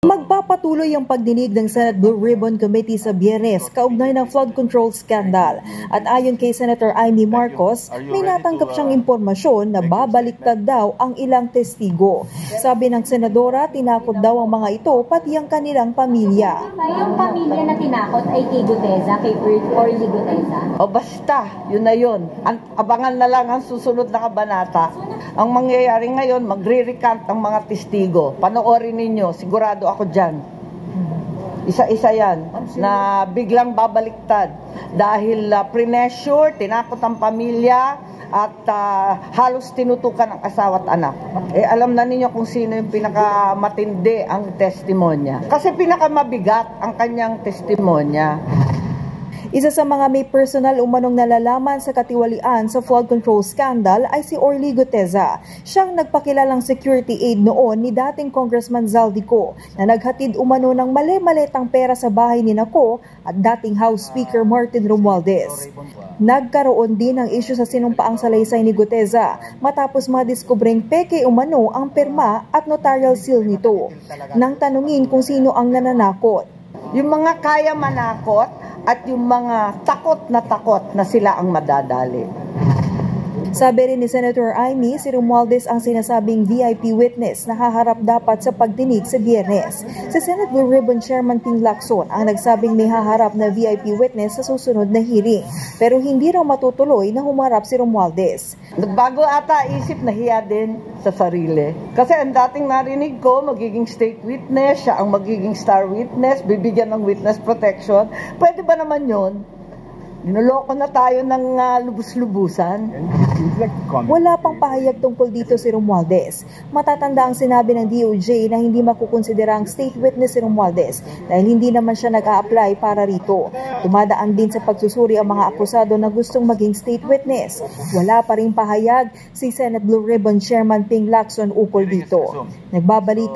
Magpapatuloy ang pagdinig ng Senate Blue Ribbon Committee sa Biyernes kaugnay ng flood control scandal. At ayon kay Senator Amy Marcos, may natanggap siyang impormasyon na babaliktad daw ang ilang testigo. Sabi ng senadora, tinakot daw ang mga ito pati ang kanilang pamilya. Yung pamilya na tinakot ay kay Guteza, kay Orly Guteza? O basta, yun na yun. Abangan na lang ang susunod na kabanata. Ang mangyayari ngayon, magre-recant ang mga testigo. Panoorin ninyo, sigurado ako dyan. Isa-isa yan na biglang babaliktad dahil pre-measure, tinakot ang pamilya at halos tinutukan ang asawa at anak. Alam na ninyo kung sino yung pinakamatindi ang testimonya. Kasi pinakamabigat ang kanyang testimonya. Isa sa mga may personal umanong nalalaman sa katiwalian sa flood control scandal ay si Orly Guteza. Siyang nagpakilalang security aid noon ni dating Congressman Zaldico na naghatid umano ng mali-maletang pera sa bahay ni Nako at dating House Speaker Martin Romualdez. Nagkaroon din ng isyu sa sinumpaang salaysay ni Guteza matapos madiskubreng peke umano ang pirma at notarial seal nito. Nang tanungin kung sino ang nananakot. Yung mga kaya manakot at yung mga takot na sila ang madadali. Sabi rin ni Senator Amy, si Romualdez ang sinasabing VIP witness na haharap dapat sa pagdinig sa Biyernes. Si Senate Blue Ribbon Chairman Ping Lacson ang nagsabing may haharap na VIP witness sa susunod na hearing. Pero hindi raw matutuloy na humarap si Romualdez. Nagbago ata isip, nahiya din sa sarili. Kasi ang dating narinig ko, magiging state witness, siya ang magiging star witness, bibigyan ng witness protection. Pwede ba naman yun? Ninoloko na tayo ng lubus-lubusan. Wala pang pahayag tungkol dito si Romualdez. Matatanda ang sinabi ng DOJ na hindi makukonsidera ang state witness si Romualdez dahil hindi naman siya nag-a-apply para rito. Dumadaan din sa pagsusuri ang mga akusado na gustong maging state witness. Wala pa ring pahayag si Senate Blue Ribbon Chairman Ping Lacson ukol dito. Nagbabalita